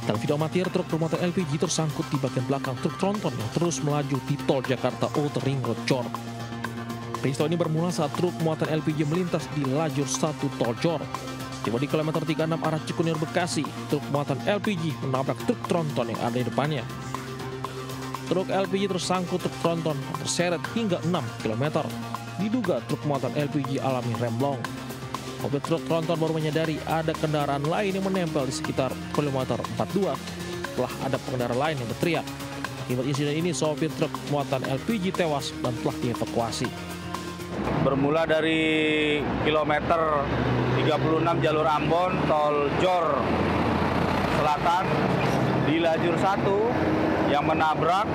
Dalam video amatir, truk bermuatan LPG tersangkut di bagian belakang truk tronton yang terus melaju di tol Jakarta Outer Ring Road Jor. Peristiwa ini bermula saat truk muatan LPG melintas di lajur 1 tol Jor. Tiba di kilometer 36 arah Cikunir Bekasi, truk muatan LPG menabrak truk tronton yang ada di depannya. Truk LPG tersangkut truk tronton dan terseret hingga 6 km. Diduga truk muatan LPG alami remblong. Mobil truk tronton baru menyadari ada kendaraan lain yang menempel di sekitar kilometer 42 setelah ada pengendara lain yang berteriak. Akibat insiden ini, sopir truk muatan LPG tewas dan telah dievakuasi. Bermula dari kilometer 36 jalur Ambon, tol Jor Selatan di lajur 1 yang menabrak,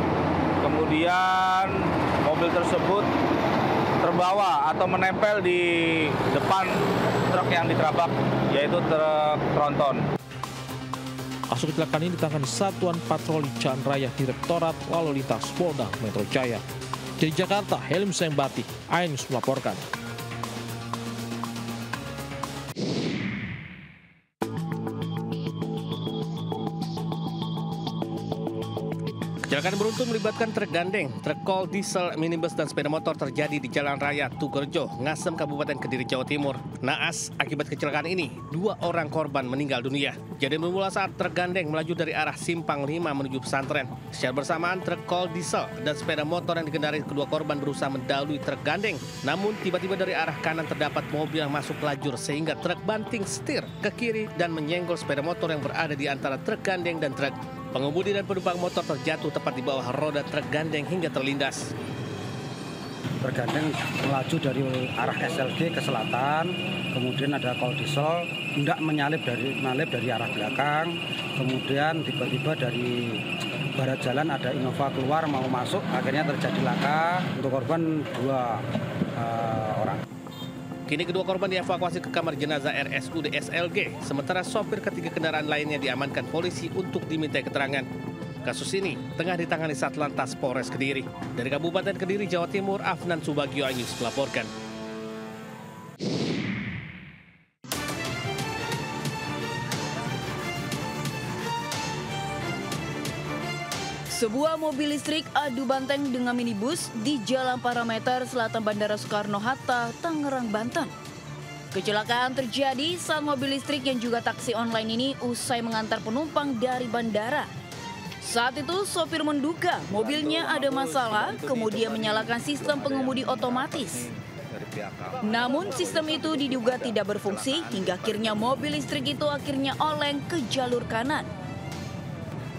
kemudian mobil tersebut terbawa atau menempel di depan truk yang ditabrak, yaitu truk tronton. Kasus kecelakaan ini ditangani Satuan Patroli Jalan Raya Direktorat Lalu Lintas Polda Metro Jaya. Dari Jakarta, Helm Sembati, iNews melaporkan. Kecelakaan beruntun melibatkan truk gandeng, truk kol, diesel, minibus, dan sepeda motor terjadi di Jalan Raya Tugerjo, Ngasem, Kabupaten Kediri, Jawa Timur. Naas, akibat kecelakaan ini, 2 orang korban meninggal dunia. Kejadian bermula saat truk gandeng melaju dari arah Simpang 5 menuju pesantren. Secara bersamaan, truk kol, diesel, dan sepeda motor yang dikendarai kedua korban berusaha mendahului truk gandeng. Namun, tiba-tiba dari arah kanan terdapat mobil yang masuk lajur sehingga truk banting setir ke kiri dan menyenggol sepeda motor yang berada di antara truk gandeng dan truk. Pengemudi dan penumpang motor terjatuh tepat di bawah roda truk gandeng hingga terlindas. Truk gandeng melaju dari arah SLG ke selatan, kemudian ada kol diesel, hendak menyalip dari arah belakang, kemudian tiba-tiba dari barat jalan ada Innova keluar mau masuk, akhirnya terjadi laka. Untuk korban 2 orang. Kini kedua korban dievakuasi ke kamar jenazah RSUD SLG, sementara sopir ketiga kendaraan lainnya diamankan polisi untuk dimintai keterangan. Kasus ini tengah ditangani Satlantas Polres Kediri. Dari Kabupaten Kediri, Jawa Timur, Afnan Subagio, iNews melaporkan. Sebuah mobil listrik adu banteng dengan minibus di Jalan Parameter Selatan Bandara Soekarno-Hatta, Tangerang, Banten. Kecelakaan terjadi saat mobil listrik yang juga taksi online ini usai mengantar penumpang dari bandara. Saat itu sopir menduga mobilnya ada masalah, kemudian menyalakan sistem pengemudi otomatis. Namun sistem itu diduga tidak berfungsi hingga akhirnya mobil listrik itu oleng ke jalur kanan.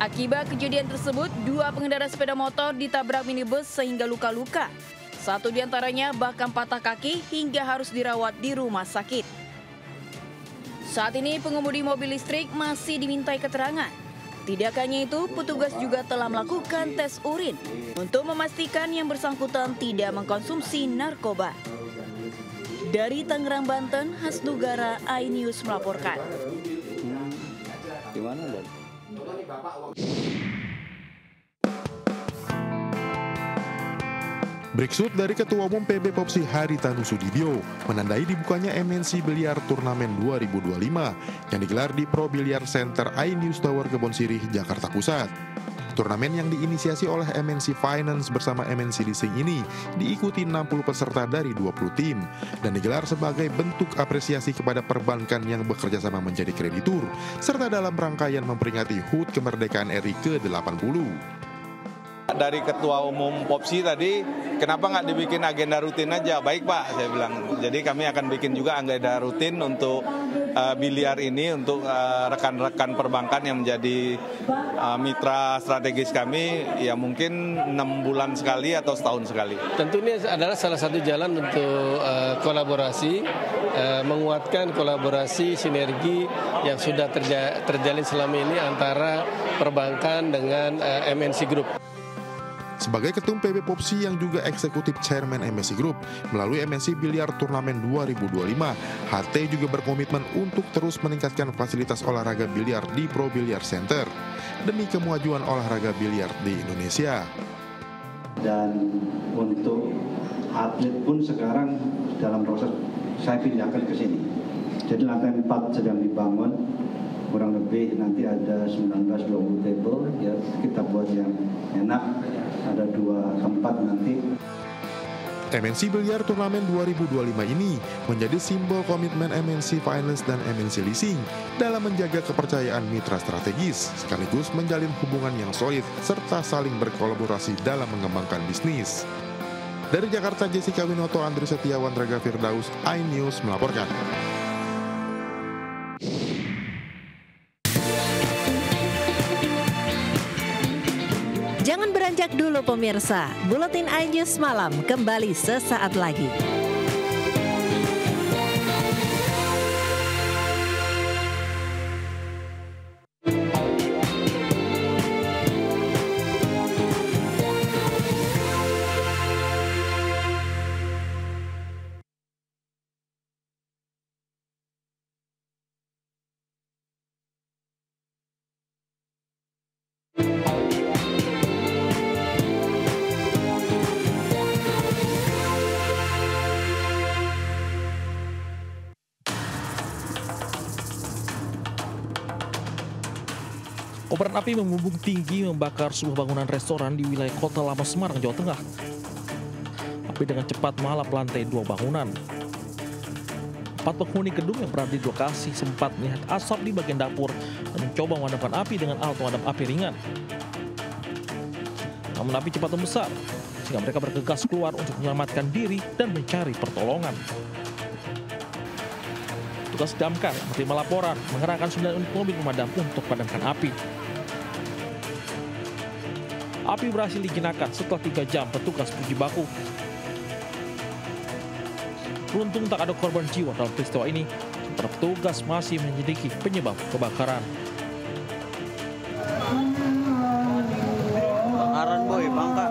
Akibat kejadian tersebut, 2 pengendara sepeda motor ditabrak minibus sehingga luka-luka. 1 diantaranya bahkan patah kaki hingga harus dirawat di rumah sakit. Saat ini pengemudi mobil listrik masih dimintai keterangan. Tidak hanya itu, petugas juga telah melakukan tes urin untuk memastikan yang bersangkutan tidak mengkonsumsi narkoba. Dari Tangerang, Banten, Hasnugara, iNews melaporkan. Gimana, Dad? Breakshoot dari Ketua Umum PB Popsi Haritanu Sudibyo menandai dibukanya MNC Biliar Turnamen 2025 yang digelar di Pro Biliar Center iNews Tower Kebon Sirih, Jakarta Pusat. Turnamen yang diinisiasi oleh MNC Finance bersama MNC Leasing ini diikuti 60 peserta dari 20 tim dan digelar sebagai bentuk apresiasi kepada perbankan yang bekerja sama menjadi kreditur serta dalam rangkaian memperingati HUT kemerdekaan RI ke-80. Dari Ketua Umum Popsi tadi, kenapa nggak dibikin agenda rutin aja? Baik Pak, saya bilang. Jadi kami akan bikin juga agenda rutin untuk biliar ini, untuk rekan-rekan perbankan yang menjadi mitra strategis kami, ya mungkin 6 bulan sekali atau setahun sekali. Tentu ini adalah salah satu jalan untuk kolaborasi, menguatkan kolaborasi sinergi yang sudah terjalin selama ini antara perbankan dengan MNC Group. Sebagai Ketum PB Popsi yang juga Eksekutif Chairman MNC Group, melalui MNC Biliar Turnamen 2025, HT juga berkomitmen untuk terus meningkatkan fasilitas olahraga biliar di Pro Biliar Center demi kemajuan olahraga biliar di Indonesia. Dan untuk atlet pun sekarang dalam proses saya pindahkan ke sini. Jadi lantai 4 sedang dibangun kurang lebih nanti ada 19-20 table ya, kita buat yang enak, ada 2 tempat nanti. MNC Biliar Turnamen 2025 ini menjadi simbol komitmen MNC Finance dan MNC Leasing dalam menjaga kepercayaan mitra strategis, sekaligus menjalin hubungan yang solid serta saling berkolaborasi dalam mengembangkan bisnis. Dari Jakarta, Jessica Winoto, Andri Setiawan, Raga Firdaus, iNews melaporkan. Jangan beranjak dulu pemirsa, Buletin iNews Malam kembali sesaat lagi. Kobaran api membumbung tinggi membakar sebuah bangunan restoran di wilayah Kota Lama Semarang, Jawa Tengah. Api dengan cepat melalap lantai 2 bangunan. 4 penghuni gedung yang berada di lokasi sempat melihat asap di bagian dapur dan mencoba memadamkan api dengan alat pemadam api ringan. Namun api cepat membesar, sehingga mereka bergegas keluar untuk menyelamatkan diri dan mencari pertolongan. Petugas damkar menerima laporan mengerahkan 9 unit mobil pemadam untuk memadamkan api. Api berhasil dijinakkan setelah 3 jam petugas uji baku. Beruntung tak ada korban jiwa dalam peristiwa ini, sementara petugas masih menyelidiki penyebab kebakaran. Bakaran boy, bangka.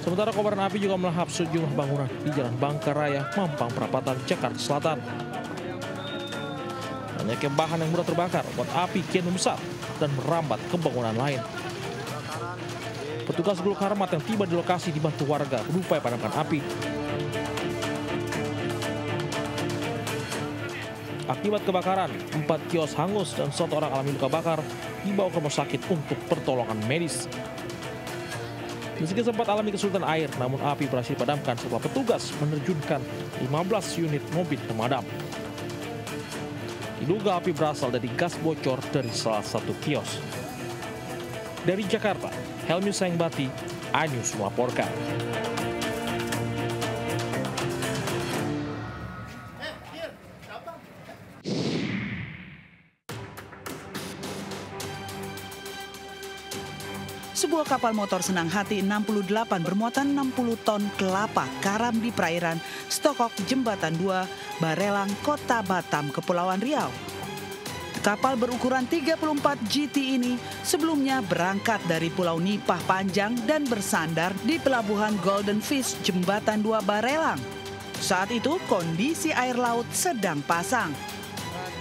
Sementara kobaran api juga melahap sejumlah bangunan di Jalan Bangka Raya, Mampang Perapatan, Jakarta Selatan. Banyaknya bahan yang mudah terbakar membuat api kian membesar dan merambat ke bangunan lain. Petugas Gul Karmat yang tiba di lokasi dibantu warga berupaya padamkan api. Akibat kebakaran, 4 kios hangus dan 1 orang alami luka bakar dibawa ke rumah sakit untuk pertolongan medis. Meski sempat alami kesulitan air, namun api berhasil dipadamkan setelah petugas menerjunkan 15 unit mobil pemadam. Diduga api berasal dari gas bocor dari salah satu kios. Dari Jakarta, Helmi Saingbati, iNews melaporkan. Sebuah kapal motor senang hati 68 bermuatan 60 ton kelapa karam di perairan Stokok Jembatan 2, Barelang, Kota Batam, Kepulauan Riau. Kapal berukuran 34 GT ini sebelumnya berangkat dari Pulau Nipah Panjang dan bersandar di Pelabuhan Golden Fish Jembatan 2 Barelang. Saat itu kondisi air laut sedang pasang.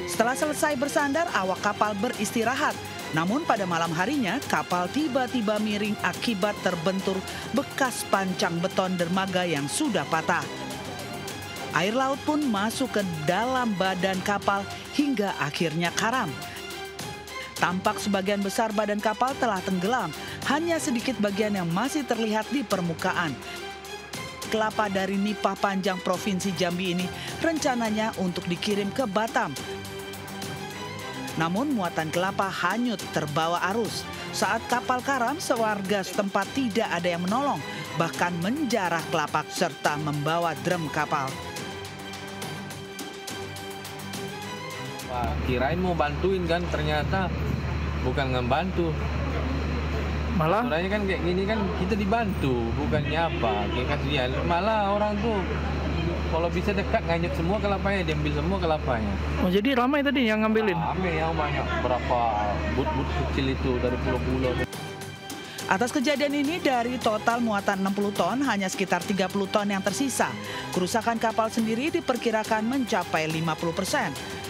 Setelah selesai bersandar, awak kapal beristirahat. Namun pada malam harinya kapal tiba-tiba miring akibat terbentur bekas pancang beton dermaga yang sudah patah. Air laut pun masuk ke dalam badan kapal hingga akhirnya karam. Tampak sebagian besar badan kapal telah tenggelam, hanya sedikit bagian yang masih terlihat di permukaan. Kelapa dari Nipah Panjang Provinsi Jambi ini rencananya untuk dikirim ke Batam. Namun muatan kelapa hanyut terbawa arus. Saat kapal karam, sewarga setempat tidak ada yang menolong, bahkan menjarah kelapa serta membawa drum kapal. Wah, kirain mau bantuin kan, ternyata bukan ngebantu. Malah? Soalnya kan kayak gini kan kita dibantu, bukannya apa. Kayak kasihan. Malah orang tuh kalau bisa dekat nganyut semua kelapanya, diambil semua kelapanya. Oh, jadi ramai tadi yang ngambilin? Ramai yang banyak, berapa but-but kecil itu dari pulau-pulau. Atas kejadian ini dari total muatan 60 ton, hanya sekitar 30 ton yang tersisa. Kerusakan kapal sendiri diperkirakan mencapai 50%.